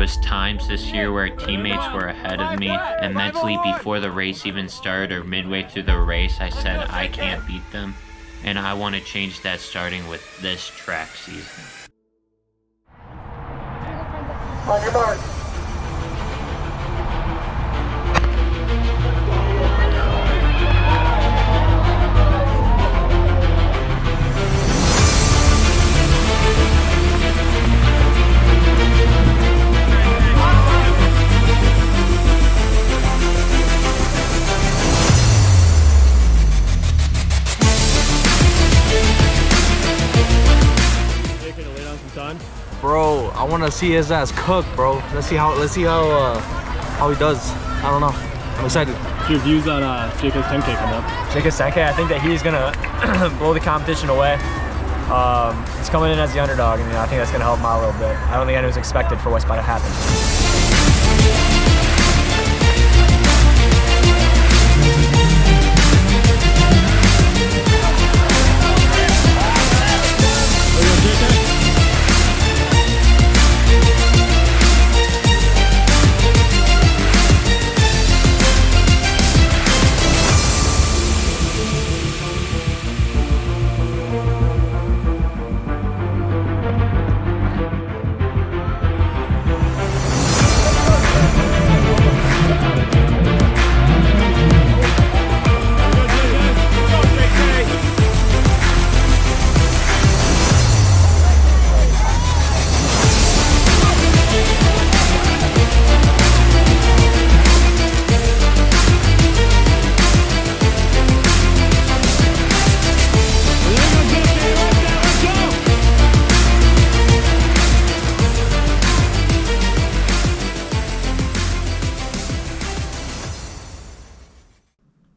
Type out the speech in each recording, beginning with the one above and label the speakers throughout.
Speaker 1: was times this year where teammates were ahead of me, and mentally before the race even started or midway through the race, I said I can't beat them. And I want to change that starting with this track season.
Speaker 2: On your mark.
Speaker 3: Bro, I want to see his ass cook, bro. Let's see how he does. I don't know. I'm excited.
Speaker 4: What's your views on Jacob's 10K coming up?
Speaker 3: Jacob's 10K, I think that he's gonna blow the competition away. He's coming in as the underdog, and I think that's gonna help him out a little bit. I don't think anyone was expected for what's about to happen.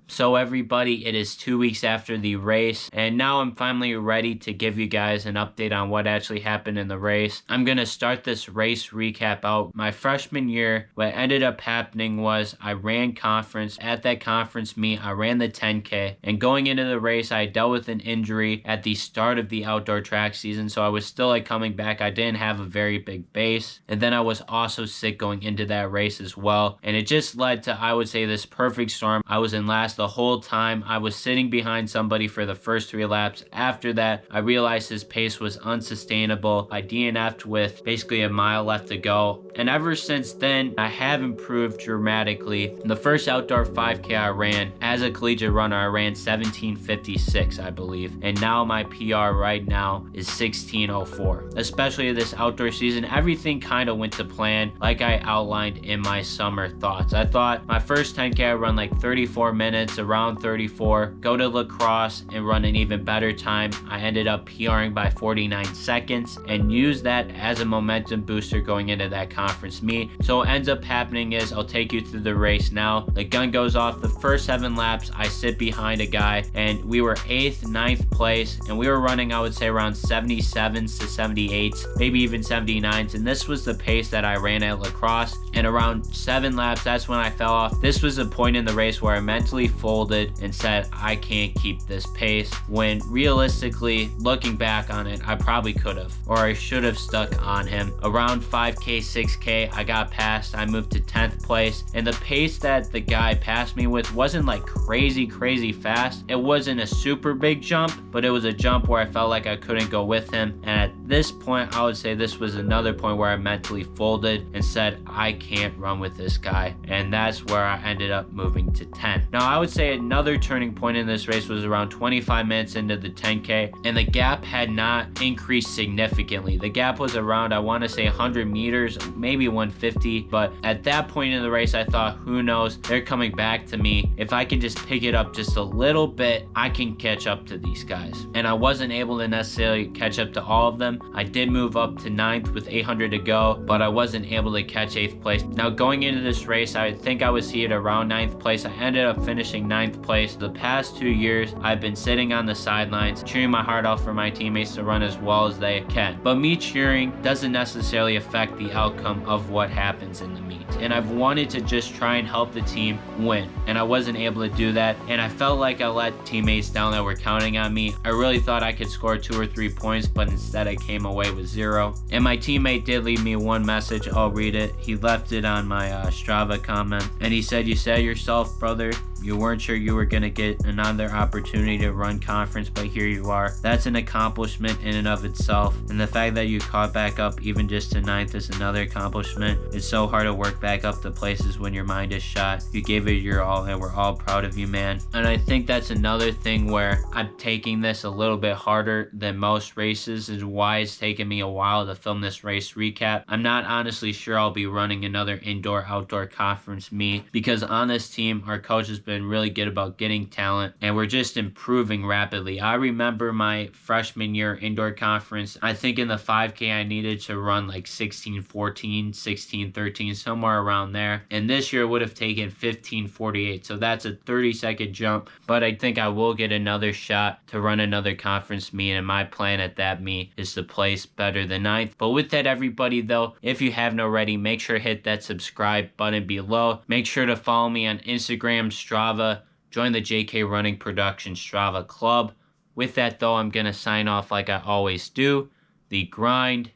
Speaker 1: So everybody, it is 2 weeks after the race, and now I'm finally ready to give you guys an update on what actually happened in the race. I'm going to start this race recap out. My freshman year, what ended up happening was I ran conference. At that conference meet, I ran the 10K, and going into the race, I dealt with an injury at the start of the outdoor track season, so I was still coming back. I didn't have a very big base, and then I was also sick going into that race as well, and it just led to, I would say, this perfect storm. I was in last the whole time. I was sitting behind somebody for the first 3 laps. After that, I realized his pace was unsustainable. I DNF'd with basically a mile left to go, and ever since then, I have improved dramatically. In the first outdoor 5K I ran, as a collegiate runner, I ran 17:56, I believe, and now my PR right now is 16:04. Especially this outdoor season, everything kind of went to plan, like I outlined in my summer thoughts. I thought my first 10K I run like 34 minutes, around 34, go to lacrosse and run an even better time. I ended up PRing by 49 seconds and used that as a momentum booster going into that conference meet. So what ends up happening is, I'll take you through the race now. The gun goes off. The first 7 laps, I sit behind a guy, and we were 8th, 9th place, and we were running, I would say, around 77s to 78s, maybe even 79s, and this was the pace that I ran at lacrosse. And around 7 laps, that's when I fell off. This was a point in the race where I mentally folded and said, I can't keep this pace, when realistically, looking back on it, I probably could have, or I should have stuck on him. Around 5K, 6K, I got passed. I moved to 10th place, and the pace that the guy passed me with wasn't like crazy fast. It wasn't a super big jump, but it was a jump where I felt like I couldn't go with him. And at this point, I would say this was another point where I mentally folded and said, I can't run with this guy. And that's where I ended up moving to 10. Now, I would say another turning point in this race was around 25 minutes into the 10K, and the gap had not increased significantly. The gap was around, I want to say 100 meters, maybe 150, but at that point in the race, I thought, who knows, they're coming back to me. If I can just pick it up just a little bit, I can catch up to these guys. And I wasn't able to necessarily catch up to all of them. I did move up to 9th with 800 to go, but I wasn't able to catch 8th place. Now, going into this race, I think I was here at around 9th place. I ended up finishing finishing 9th place. The past 2 years, I've been sitting on the sidelines, cheering my heart out for my teammates to run as well as they can. But me cheering doesn't necessarily affect the outcome of what happens in the meet. And I've wanted to just try and help the team win, and I wasn't able to do that, and I felt like I let teammates down that were counting on me. I really thought I could score 2 or 3 points, but instead I came away with 0. And my teammate did leave me one message. I'll read it. He left it on my Strava comment, and he said, "You said yourself, brother, you weren't sure you were going to get another opportunity to run conference, but here you are. That's an accomplishment in and of itself. And the fact that you caught back up even just to 9th is another accomplishment. It's so hard to work back up to places when your mind is shot. You gave it your all, and we're all proud of you, man." And I think that's another thing where I'm taking this a little bit harder than most races, is why it's taken me a while to film this race recap. I'm not honestly sure I'll be running another indoor-outdoor conference meet, because on this team, our coach has been really good about getting talent, and we're just improving rapidly. I remember my freshman year indoor conference, I think in the 5K I needed to run like 16:14, 16:13, somewhere around there, and this year would have taken 15:48, so that's a 30-second jump. But I think I will get another shot to run another conference meet, and my plan at that meet is to place better than 9th. But with that, everybody, though, if you haven't already, make sure to hit that subscribe button below. Make sure to follow me on Instagram, Strava, join the JK Running Production Strava Club. With that, though, I'm going to sign off like I always do. The grind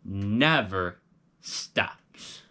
Speaker 1: never stops.